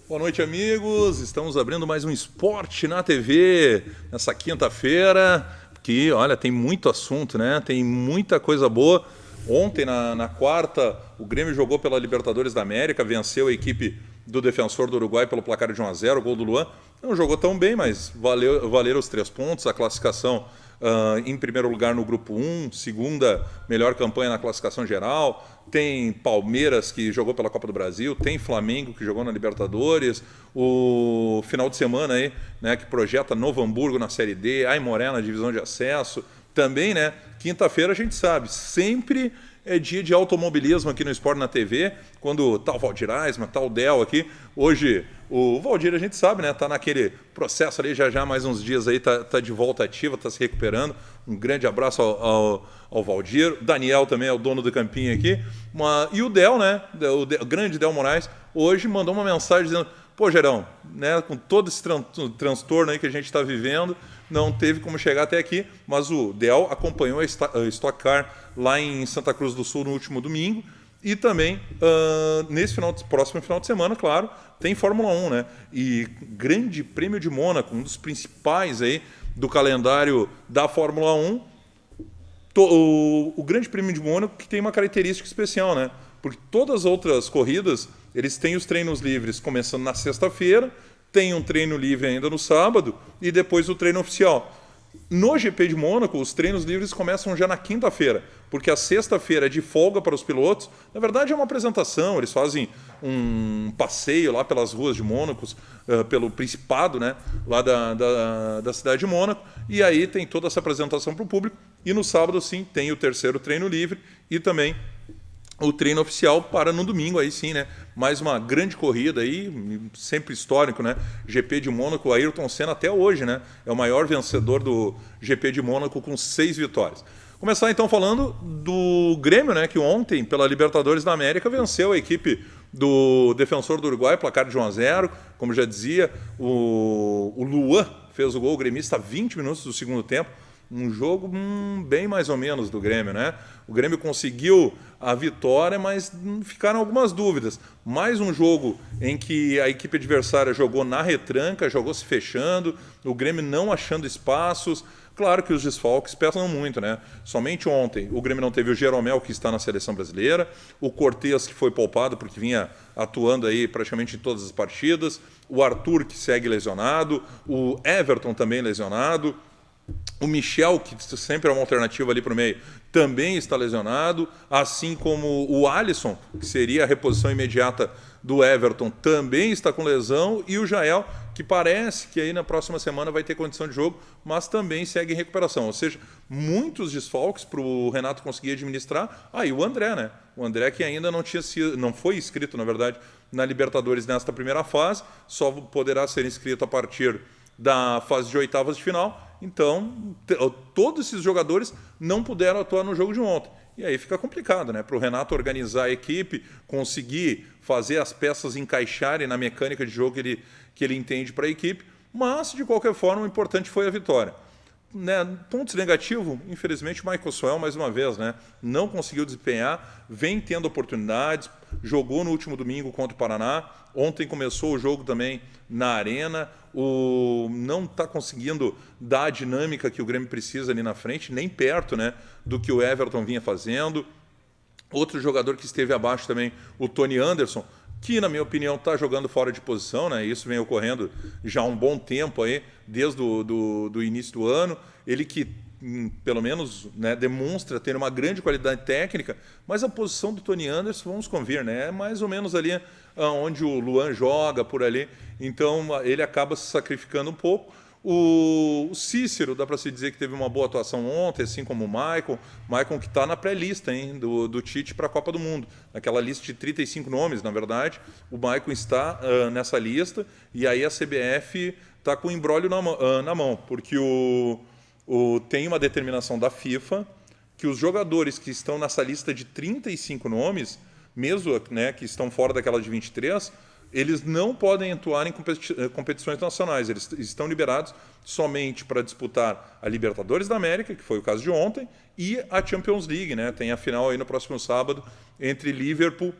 Boa noite, amigos. Estamos abrindo mais um Esporte na TV nessa quinta-feira, que, olha, tem muito assunto, né? Tem muita coisa boa. Ontem, na quarta, o Grêmio jogou pela Libertadores da América, venceu a equipe do Defensor do Uruguai pelo placar de 1-0, o gol do Luan. Não jogou tão bem, mas valeram os 3 pontos, a classificação em primeiro lugar no Grupo 1, segunda melhor campanha na classificação geral. Tem Palmeiras, que jogou pela Copa do Brasil, tem Flamengo, que jogou na Libertadores, o final de semana aí, né, que projeta Novo Hamburgo na Série D, Aimoré na divisão de acesso. Também, né, quinta-feira a gente sabe, sempre é dia de automobilismo aqui no Esporte na TV, quando tá o Valdir Aisma, tá o Del aqui. Hoje o Valdir, a gente sabe, né, tá naquele processo ali, já mais uns dias aí, tá de volta ativa, tá se recuperando. Um grande abraço ao Valdir. O Daniel também é o dono do campinho aqui. E o Del, né, o grande Del Moraes, hoje mandou uma mensagem dizendo: pô, Gerão, né, com todo esse transtorno aí que a gente está vivendo, não teve como chegar até aqui, mas o Del acompanhou a Stock Car lá em Santa Cruz do Sul no último domingo, e também nesse próximo final de semana, claro, tem Fórmula 1, né? E Grande Prêmio de Mônaco, um dos principais aí do calendário da Fórmula 1. O Grande Prêmio de Mônaco, que tem uma característica especial, né? Porque todas as outras corridas, eles têm os treinos livres começando na sexta-feira, tem um treino livre ainda no sábado e depois o treino oficial. No GP de Mônaco, os treinos livres começam já na quinta-feira, porque a sexta-feira é de folga para os pilotos. Na verdade, é uma apresentação, eles fazem um passeio lá pelas ruas de Mônaco, pelo Principado, né, lá da cidade de Mônaco, e aí tem toda essa apresentação para o público. E no sábado, sim, tem o terceiro treino livre e também o treino oficial para no domingo, aí sim, né? Mais uma grande corrida aí, sempre histórico, né? GP de Mônaco, Ayrton Senna até hoje, né? É o maior vencedor do GP de Mônaco com 6 vitórias. Começar então falando do Grêmio, né? Que ontem, pela Libertadores da América, venceu a equipe do Defensor do Uruguai, placar de 1-0. Como já dizia, o Luan fez o gol, o gremista, a 20 minutos do segundo tempo. Um jogo bem mais ou menos do Grêmio, né? O Grêmio conseguiu a vitória, mas ficaram algumas dúvidas. Mais um jogo em que a equipe adversária jogou na retranca, jogou se fechando, o Grêmio não achando espaços. Claro que os desfalques pesam muito, né? Somente ontem o Grêmio não teve o Jeromel, que está na seleção brasileira, o Cortez, que foi poupado porque vinha atuando aí praticamente em todas as partidas, o Arthur, que segue lesionado, o Everton também lesionado, o Michel, que sempre é uma alternativa ali para o meio, também está lesionado, assim como o Alisson, que seria a reposição imediata do Everton, também está com lesão, e o Jael, que parece que aí na próxima semana vai ter condição de jogo, mas também segue em recuperação. Ou seja, muitos desfalques para o Renato conseguir administrar. E o André, né? O André, que ainda não foi inscrito, na verdade, na Libertadores nesta primeira fase, só poderá ser inscrito a partir da fase de oitavas de final. Então, todos esses jogadores não puderam atuar no jogo de ontem. E aí fica complicado, né? Para o Renato organizar a equipe, conseguir fazer as peças encaixarem na mecânica de jogo que ele entende para a equipe. Mas, de qualquer forma, o importante foi a vitória. Né? Pontos negativos, infelizmente, o Michael Soel, mais uma vez, né? Não conseguiu desempenhar, vem tendo oportunidades, jogou no último domingo contra o Paraná, ontem começou o jogo também na Arena, não está conseguindo dar a dinâmica que o Grêmio precisa ali na frente, nem perto, né, do que o Everton vinha fazendo. Outro jogador que esteve abaixo também, o Tony Anderson, que, na minha opinião, está jogando fora de posição, né? Isso vem ocorrendo já há um bom tempo, aí, desde do início do ano. Ele que, pelo menos, né, demonstra ter uma grande qualidade técnica, mas a posição do Tony Anderson, vamos convir, né, é mais ou menos ali onde o Luan joga, por ali. Então, ele acaba se sacrificando um pouco. O Cícero, dá para se dizer que teve uma boa atuação ontem, assim como o Maicon. Maicon que está na pré-lista do Tite para a Copa do Mundo. Naquela lista de 35 nomes, na verdade. O Maicon está nessa lista. E aí a CBF está com o imbróglio na mão. Porque tem uma determinação da FIFA que os jogadores que estão nessa lista de 35 nomes, mesmo, né, que estão fora daquela de 23, eles não podem atuar em competições nacionais. Eles estão liberados somente para disputar a Libertadores da América, que foi o caso de ontem, e a Champions League, né? Tem a final aí no próximo sábado entre Liverpool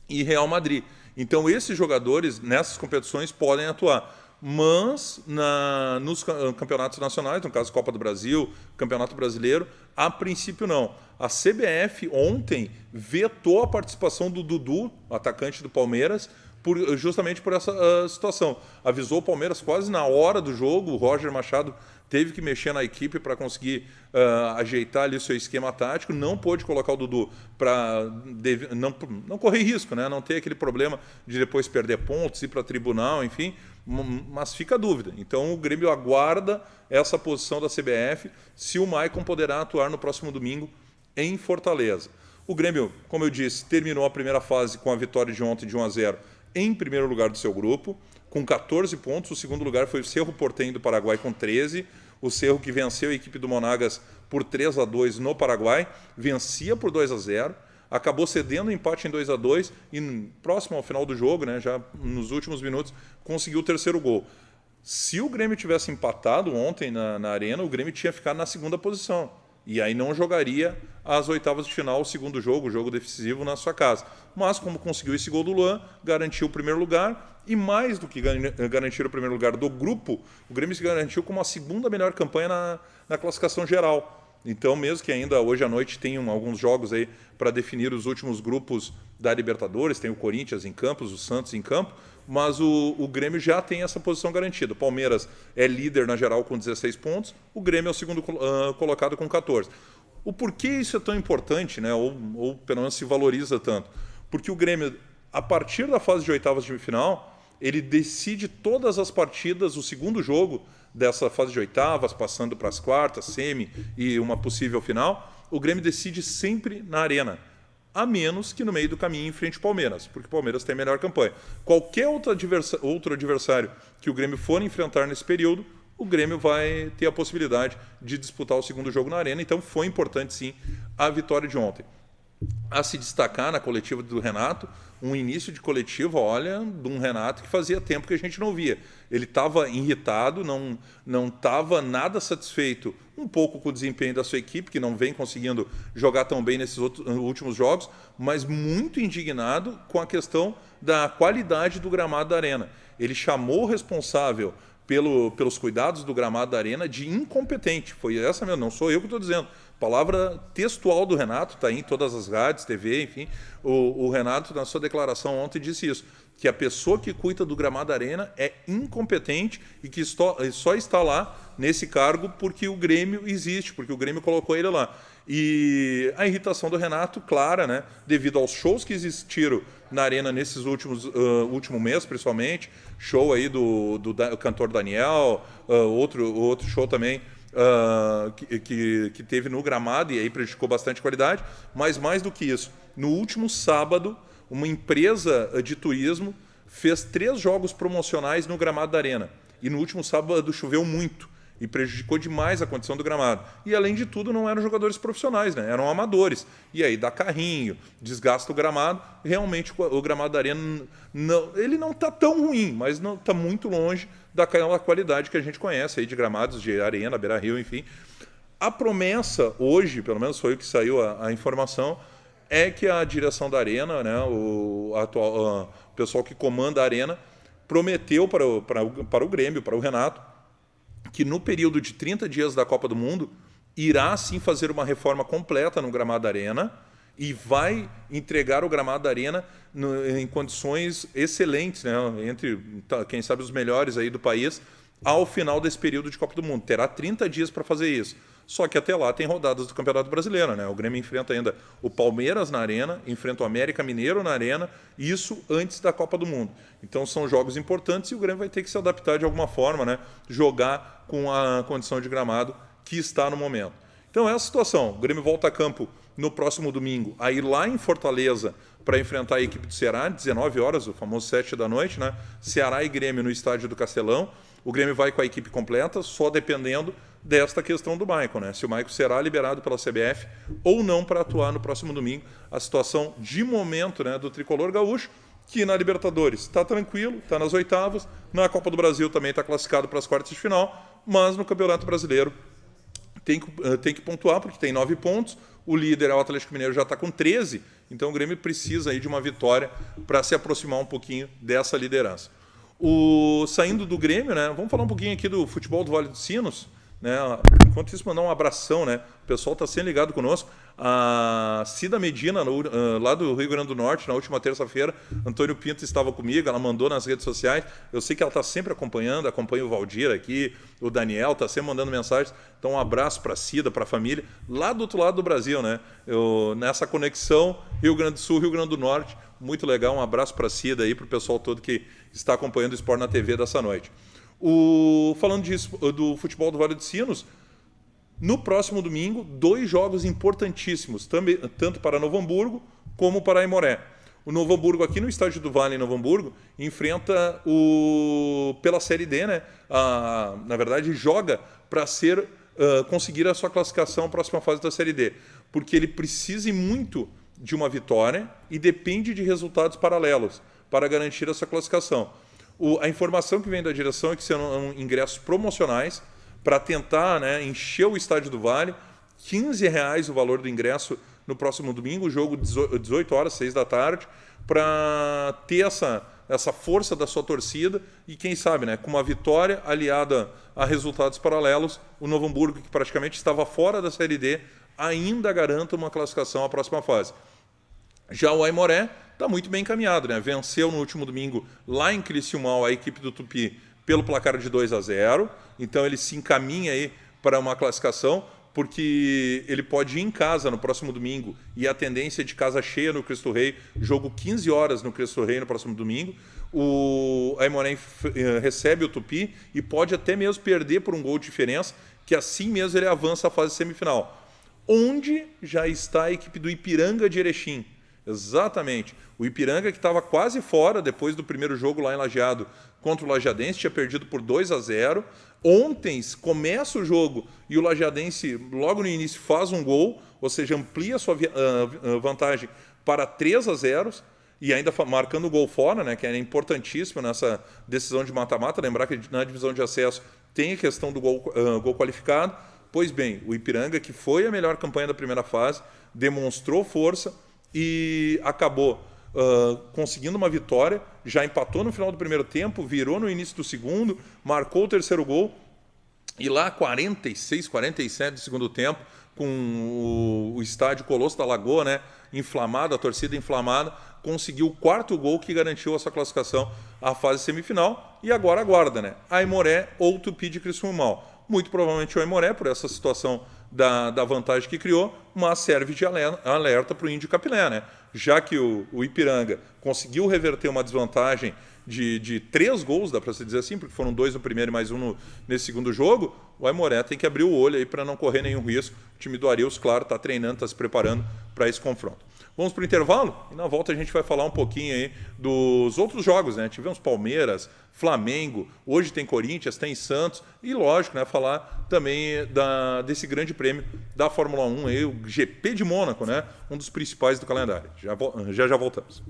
e Real Madrid. Então, esses jogadores nessas competições podem atuar. Mas nos campeonatos nacionais, no caso Copa do Brasil, Campeonato Brasileiro, a princípio não. A CBF ontem vetou a participação do Dudu, atacante do Palmeiras, justamente por essa situação. Avisou o Palmeiras quase na hora do jogo, o Roger Machado teve que mexer na equipe para conseguir ajeitar ali o seu esquema tático, não pôde colocar o Dudu para não correr risco, né? Não ter aquele problema de depois perder pontos, ir para tribunal, enfim, mas fica a dúvida. Então o Grêmio aguarda essa posição da CBF, se o Maicon poderá atuar no próximo domingo em Fortaleza. O Grêmio, como eu disse, terminou a primeira fase com a vitória de ontem de 1-0 em primeiro lugar do seu grupo, com 14 pontos. O segundo lugar foi o Cerro Porteño do Paraguai com 13. O Cerro, que venceu a equipe do Monagas por 3-2 no Paraguai, vencia por 2-0, acabou cedendo o empate em 2-2 e próximo ao final do jogo, né, já nos últimos minutos, conseguiu o terceiro gol. Se o Grêmio tivesse empatado ontem na Arena, o Grêmio tinha ficado na segunda posição. E aí não jogaria as oitavas de final, o segundo jogo, o jogo decisivo na sua casa. Mas como conseguiu esse gol do Luan, garantiu o primeiro lugar, e mais do que garantir o primeiro lugar do grupo, o Grêmio se garantiu como a segunda melhor campanha na classificação geral. Então, mesmo que ainda hoje à noite tenham alguns jogos aí para definir os últimos grupos da Libertadores, tem o Corinthians em Campos, o Santos em campo, mas o Grêmio já tem essa posição garantida. O Palmeiras é líder na geral com 16 pontos, o Grêmio é o segundo colocado com 14. O porquê isso é tão importante, né? Ou pelo menos se valoriza tanto? Porque o Grêmio, a partir da fase de oitavas de final, ele decide todas as partidas, o segundo jogo dessa fase de oitavas, passando para as quartas, semi e uma possível final, o Grêmio decide sempre na Arena, a menos que no meio do caminho enfrente o Palmeiras, porque o Palmeiras tem a melhor campanha. Qualquer outro adversário que o Grêmio for enfrentar nesse período, o Grêmio vai ter a possibilidade de disputar o segundo jogo na Arena, então foi importante sim a vitória de ontem. A se destacar na coletiva do Renato, um início de coletiva, olha, de um Renato que fazia tempo que a gente não via. Ele estava irritado, não estava nada satisfeito um pouco com o desempenho da sua equipe, que não vem conseguindo jogar tão bem nesses últimos jogos, mas muito indignado com a questão da qualidade do gramado da Arena. Ele chamou o responsável pelos cuidados do gramado da Arena de incompetente. Foi essa mesmo, não sou eu que estou dizendo. Palavra textual do Renato, está em todas as rádios, TV, enfim. O Renato, na sua declaração ontem, disse isso, que a pessoa que cuida do gramado da Arena é incompetente e que só está lá nesse cargo porque o Grêmio existe, porque o Grêmio colocou ele lá. E a irritação do Renato, clara, né, devido aos shows que existiram na Arena nesses último mês, principalmente, show aí do cantor Daniel, outro show também, que teve no gramado e aí prejudicou bastante a qualidade, mas mais do que isso, no último sábado, uma empresa de turismo fez 3 jogos promocionais no gramado da Arena, e no último sábado choveu muito e prejudicou demais a condição do gramado. E além de tudo, não eram jogadores profissionais, né? Eram amadores. E aí dá carrinho, desgasta o gramado. Realmente o gramado da Arena ele não está tão ruim, mas não está muito longe daquela qualidade que a gente conhece aí de gramados de Arena, Beira-Rio, enfim. A promessa hoje, pelo menos foi o que saiu a informação, é que a direção da Arena, né, o pessoal que comanda a Arena, prometeu para o Grêmio, para o Renato, que no período de 30 dias da Copa do Mundo irá sim fazer uma reforma completa no gramado da Arena e vai entregar o gramado da Arena em condições excelentes, né, entre, quem sabe, os melhores aí do país, ao final desse período de Copa do Mundo. Terá 30 dias para fazer isso. Só que até lá tem rodadas do Campeonato Brasileiro, né? O Grêmio enfrenta ainda o Palmeiras na Arena, enfrenta o América Mineiro na Arena, isso antes da Copa do Mundo. Então são jogos importantes e o Grêmio vai ter que se adaptar de alguma forma, né? Jogar com a condição de gramado que está no momento. Então é a situação. O Grêmio volta a campo no próximo domingo, aí lá em Fortaleza, para enfrentar a equipe do Ceará, 19 horas, o famoso 7 da noite, né? Ceará e Grêmio no Estádio do Castelão. O Grêmio vai com a equipe completa, só dependendo desta questão do Maicon, né? Se o Maicon será liberado pela CBF ou não para atuar no próximo domingo. A situação de momento, né, do tricolor gaúcho, que na Libertadores está tranquilo, está nas oitavas, na Copa do Brasil também está classificado para as quartas de final, mas no Campeonato Brasileiro tem que pontuar, porque tem 9 pontos, o líder, o Atlético Mineiro, já está com 13, então o Grêmio precisa aí de uma vitória para se aproximar um pouquinho dessa liderança. Saindo do Grêmio, né, vamos falar um pouquinho aqui do futebol do Vale dos Sinos, né? Enquanto isso, mandar um abração, né? O pessoal está sendo ligado conosco. A Cida Medina, lá do Rio Grande do Norte, na última terça-feira, Antônio Pinto estava comigo, ela mandou nas redes sociais. Eu sei que ela está sempre acompanha o Valdir aqui, o Daniel, está sempre mandando mensagens. Então, um abraço para a Cida, para a família, lá do outro lado do Brasil, né? Nessa conexão Rio Grande do Sul, Rio Grande do Norte, muito legal. Um abraço para a Cida aí, para o pessoal todo que está acompanhando o Sport na TV dessa noite. Falando do futebol do Vale dos Sinos, no próximo domingo, 2 jogos importantíssimos, também, tanto para Novo Hamburgo como para Aimoré. O Novo Hamburgo, aqui no Estádio do Vale, em Novo Hamburgo, enfrenta pela Série D, né? Na verdade, joga para conseguir a sua classificação à próxima fase da Série D, porque ele precisa muito de uma vitória e depende de resultados paralelos para garantir essa classificação. A informação que vem da direção é que serão ingressos promocionais para tentar, né, encher o Estádio do Vale. R$15 o valor do ingresso no próximo domingo, o jogo 18 horas, 6 da tarde, para ter essa força da sua torcida e, quem sabe, né, com uma vitória aliada a resultados paralelos, o Novo Hamburgo, que praticamente estava fora da Série D, ainda garanta uma classificação à próxima fase. Já o Aimoré está muito bem encaminhado, né? Venceu no último domingo lá em Criciúmal a equipe do Tupi pelo placar de 2-0. Então ele se encaminha aí para uma classificação, porque ele pode ir em casa no próximo domingo e a tendência é de casa cheia no Cristo Rei, jogo 15 horas no Cristo Rei no próximo domingo. O Aimoré recebe o Tupi e pode até mesmo perder por um gol de diferença, que assim mesmo ele avança à fase semifinal, onde já está a equipe do Ipiranga de Erechim. Exatamente. O Ipiranga, que estava quase fora depois do primeiro jogo lá em Lajeado contra o Lajadense, tinha perdido por 2-0. Ontem começa o jogo e o Lajadense, logo no início, faz um gol, ou seja, amplia a sua vantagem para 3-0 e ainda marcando o gol fora, né, que é importantíssimo nessa decisão de mata-mata. Lembrar que na divisão de acesso tem a questão do gol qualificado. Pois bem, o Ipiranga, que foi a melhor campanha da primeira fase, demonstrou força e acabou conseguindo uma vitória, já empatou no final do primeiro tempo, virou no início do segundo, marcou o terceiro gol e lá 46, 47 do segundo tempo, com o estádio Colosso da Lagoa, né, inflamado, a torcida inflamada, conseguiu o 4º gol que garantiu a sua classificação à fase semifinal e agora aguarda, né, Aimoré ou Tupi de Criciúmal. Muito provavelmente o Aimoré, por essa situação da vantagem que criou, mas serve de alerta para o Índio Capilé, né? Já que o Ipiranga conseguiu reverter uma desvantagem de 3 gols, dá para se dizer assim, porque foram 2 no primeiro e mais 1 nesse segundo jogo, o Aimoré tem que abrir o olho aí para não correr nenhum risco. O time do Arius, claro, está treinando, está se preparando para esse confronto. Vamos para o intervalo e na volta a gente vai falar um pouquinho aí dos outros jogos, né? Tivemos Palmeiras, Flamengo, hoje tem Corinthians, tem Santos e, lógico, né, falar também desse grande prêmio da Fórmula 1, aí, o GP de Mônaco, né? Um dos principais do calendário. Já voltamos.